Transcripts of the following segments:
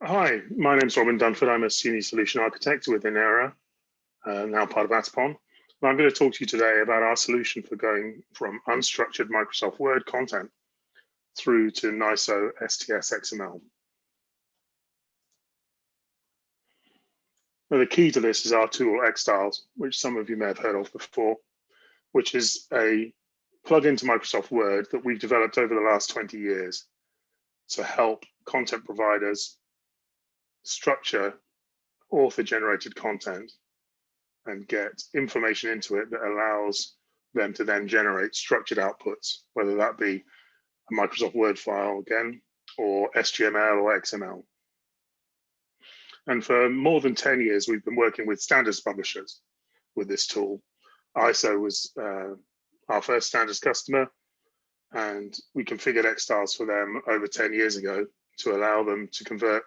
Hi, my name's Robin Dunford. I'm a Senior Solution Architect with Inera, now part of Atapon. And I'm going to talk to you today about our solution for going from unstructured Microsoft Word content through to NISO STS XML. Now, the key to this is our tool eXtyles, which some of you may have heard of before, which is a plugin to Microsoft Word that we've developed over the last 20 years to help content providers structure author-generated content and get information into it that allows them to then generate structured outputs, whether that be a Microsoft Word file again, or SGML or XML. And for more than 10 years, we've been working with standards publishers with this tool. ISO was our first standards customer, and we configured eXtyles for them over 10 years ago to allow them to convert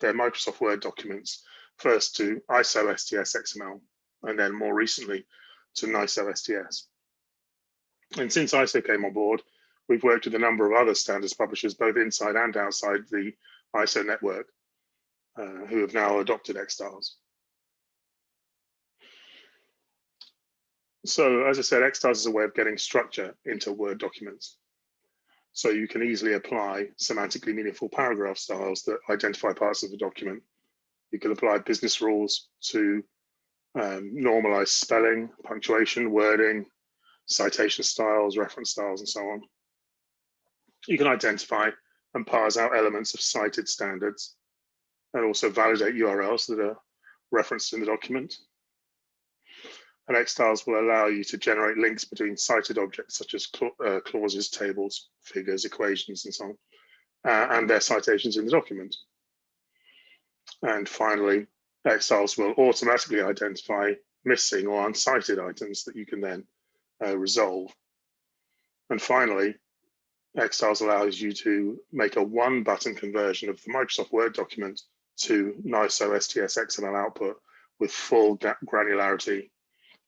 their Microsoft Word documents first to ISO STS XML, and then more recently to NISO STS. And since ISO came on board, we've worked with a number of other standards publishers, both inside and outside the ISO network, who have now adopted eXtyles. So as I said, eXtyles is a way of getting structure into Word documents. So you can easily apply semantically meaningful paragraph styles that identify parts of the document. You can apply business rules to normalize spelling, punctuation, wording, citation styles, reference styles, and so on. You can identify and parse out elements of cited standards and also validate URLs that are referenced in the document. And eXtyles will allow you to generate links between cited objects such as clauses, tables, figures, equations, and so on, and their citations in the document. And finally, eXtyles will automatically identify missing or uncited items that you can then resolve. And finally, eXtyles allows you to make a one-button conversion of the Microsoft Word document to NISO STS XML output with full granularity,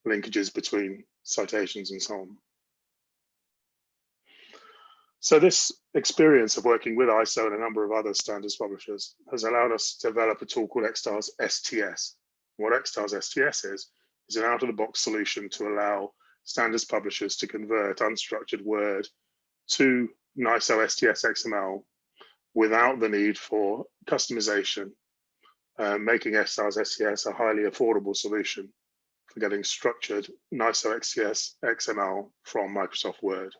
linkages between citations, and so on. So this experience of working with ISO and a number of other standards publishers has allowed us to develop a tool called eXtyles STS. What eXtyles STS is an out-of-the-box solution to allow standards publishers to convert unstructured Word to NISO STS XML without the need for customization, making eXtyles STS a highly affordable solution for getting structured NISO STS XML from Microsoft Word.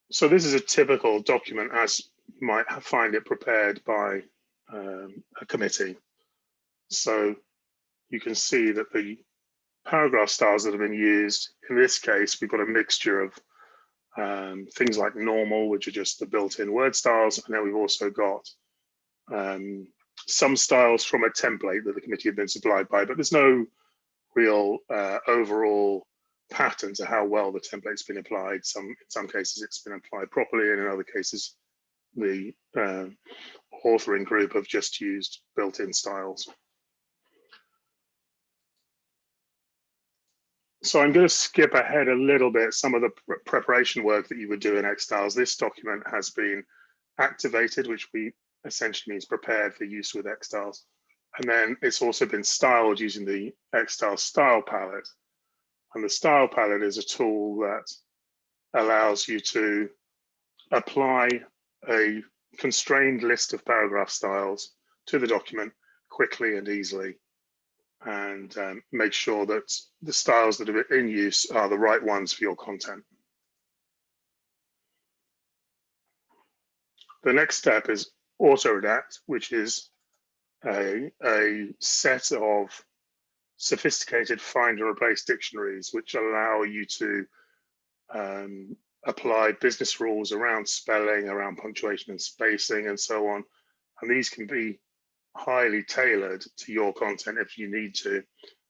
So this is a typical document as you might find it prepared by a committee. So you can see that the paragraph styles that have been used, in this case, we've got a mixture of things like normal, which are just the built-in word styles. And then we've also got some styles from a template that the committee had been supplied by, but there's no real overall pattern to how well the template's been applied. In some cases it's been applied properly, and in other cases the authoring group have just used built-in styles. So I'm going to skip ahead a little bit some of the preparation work that you would do in eXtyles. This document has been activated, which essentially means prepared for use with eXtyles. And then it's also been styled using the eXtyles style palette. And the style palette is a tool that allows you to apply a constrained list of paragraph styles to the document quickly and easily, and make sure that the styles that are in use are the right ones for your content. The next step is auto-redact, which is a set of sophisticated find and replace dictionaries which allow you to apply business rules around spelling, around punctuation and spacing, and so on. And these can be highly tailored to your content if you need to.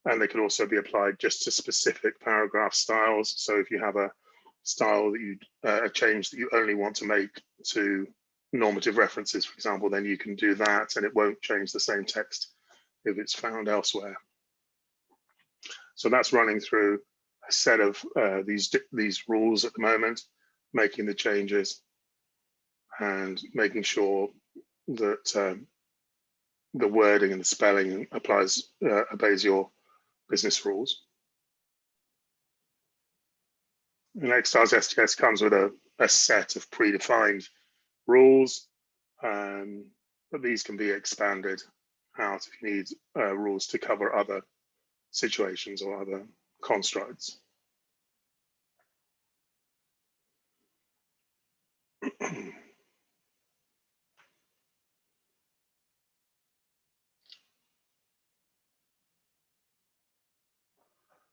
And they can also be applied just to specific paragraph styles. So if you have a style that a change that you only want to make to normative references, for example, then you can do that and it won't change the same text if it's found elsewhere. So that's running through a set of these rules at the moment. making the changes and making sure that the wording and the spelling obeys your business rules. And eXtyles STS comes with a set of predefined rules, but these can be expanded out if you need rules to cover other situations or other constructs.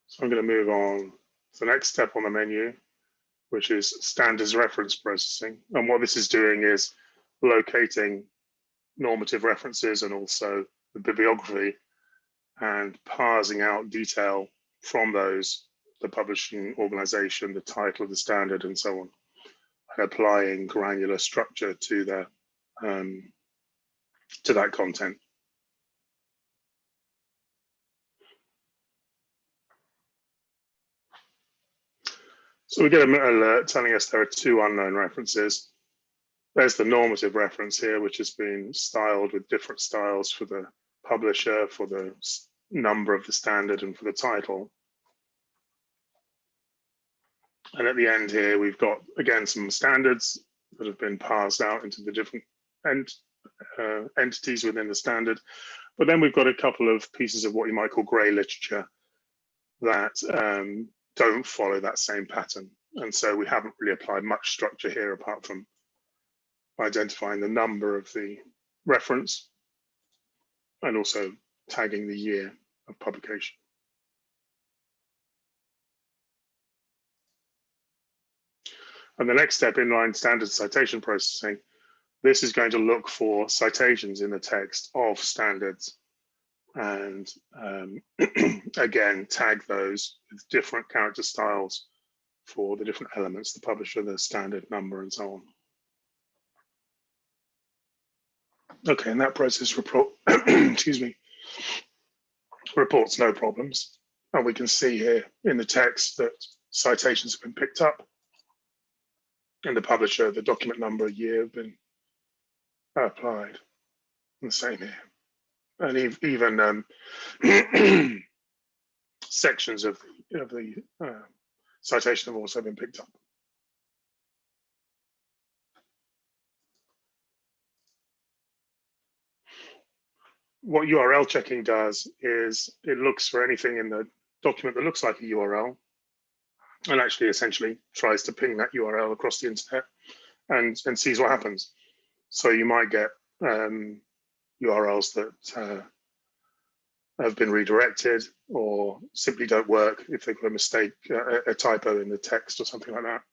So I'm going to move on to the next step on the menu, which is standards reference processing. And what this is doing is locating normative references and also the bibliography and parsing out detail from those, the publishing organization, the title of the standard, and so on, and applying granular structure to that content. So we get an alert telling us there are 2 unknown references. There's the normative reference here, which has been styled with different styles for the publisher, for the number of the standard, and for the title. And at the end here, we've got, again, some standards that have been parsed out into the different entities within the standard. But then we've got a couple of pieces of what you might call gray literature that don't follow that same pattern. And so we haven't really applied much structure here apart from identifying the number of the reference and also tagging the year of publication. And the next step, inline standard citation processing, this is going to look for citations in the text of standards and again, tag those with different character styles for the different elements, the publisher, the standard number, and so on. Okay, and that process excuse me, reports no problems. And we can see here in the text that citations have been picked up. And the publisher, the document number, year have been applied. And the same here. And even sections of the citation have also been picked up. What URL checking does is it looks for anything in the document that looks like a URL and actually essentially tries to ping that URL across the internet and sees what happens. So you might get URLs that have been redirected or simply don't work if they've got a mistake, a typo in the text or something like that.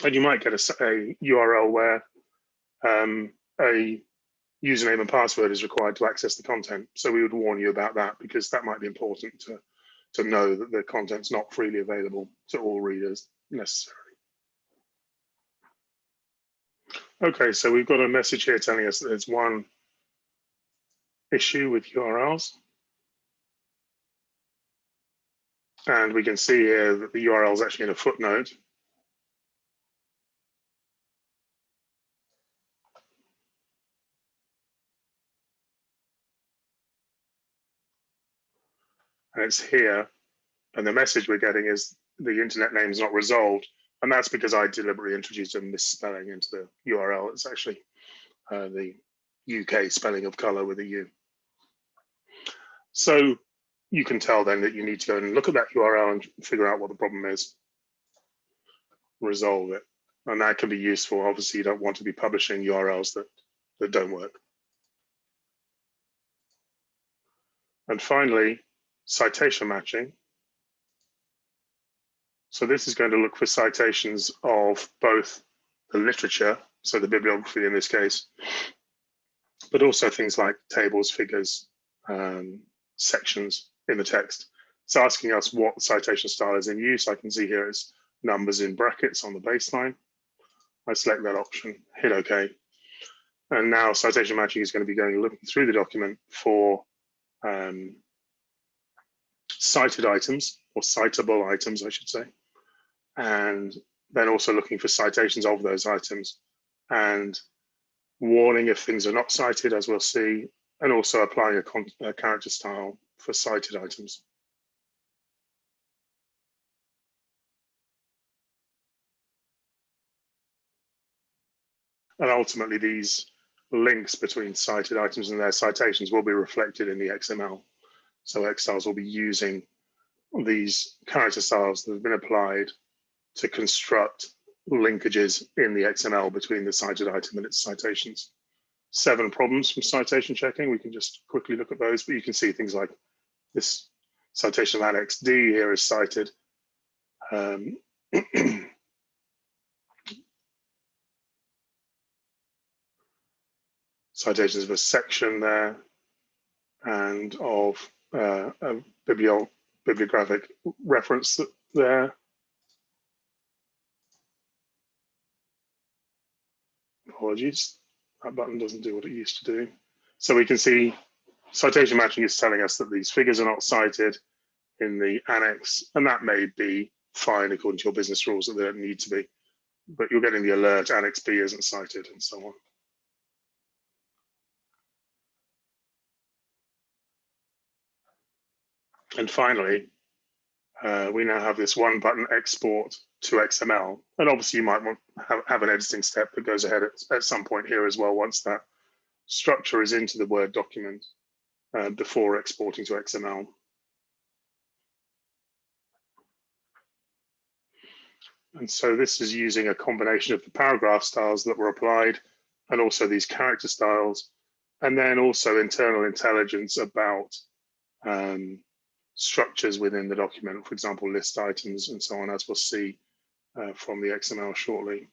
And you might get a URL where a username and password is required to access the content. So we would warn you about that because that might be important to know that the content's not freely available to all readers necessarily. Okay, so we've got a message here telling us that there's one issue with URLs. And we can see here that the URL is actually in a footnote. And it's here. And the message we're getting is the internet name is not resolved. And that's because I deliberately introduced a misspelling into the URL. It's actually the UK spelling of color with a U. So you can tell then that you need to go and look at that URL and figure out what the problem is, resolve it. And that can be useful. Obviously, you don't want to be publishing URLs that don't work. And finally, citation matching. So this is going to look for citations of both the literature, so the bibliography in this case, but also things like tables, figures, sections in the text. It's asking us what citation style is in use. I can see here it's numbers in brackets on the baseline. I select that option, hit OK. And now citation matching is going to be going looking through the document for cited items, or citable items, I should say, and then also looking for citations of those items and warning if things are not cited, as we'll see, and also applying a character style for cited items. And ultimately, these links between cited items and their citations will be reflected in the XML. So eXtyles will be using these character styles that have been applied to construct linkages in the XML between the cited item and its citations. 7 problems from citation checking. We can just quickly look at those, but you can see things like this citation of Annex D here is cited. Citations of a section there and of a bibliographic reference there. Apologies, that button doesn't do what it used to do. So we can see citation matching is telling us that these figures are not cited in the annex, and that may be fine according to your business rules that they don't need to be, but you're getting the alert Annex B isn't cited and so on. And finally, we now have this one button export to XML. And obviously you might want to have an editing step that goes ahead at some point here as well, once that structure is into the Word document before exporting to XML. And so this is using a combination of the paragraph styles that were applied and also these character styles, and then also internal intelligence about structures within the document, for example, list items and so on, as we'll see from the XML shortly.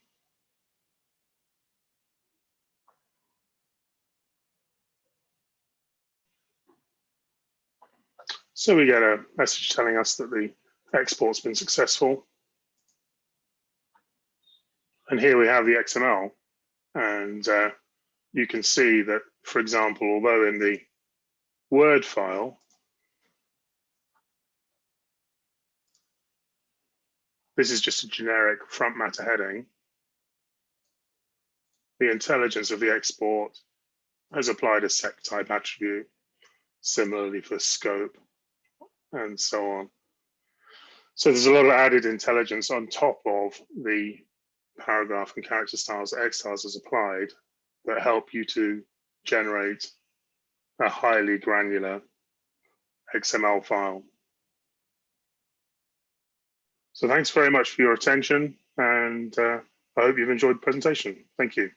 So we get a message telling us that the export's been successful. And here we have the XML. And you can see that, for example, although in the Word file, this is just a generic front matter heading, the intelligence of the export has applied a sec type attribute, similarly for scope and so on. So there's a lot of added intelligence on top of the paragraph and character styles that eXtyles has applied that help you to generate a highly granular XML file. So thanks very much for your attention, and I hope you've enjoyed the presentation. Thank you.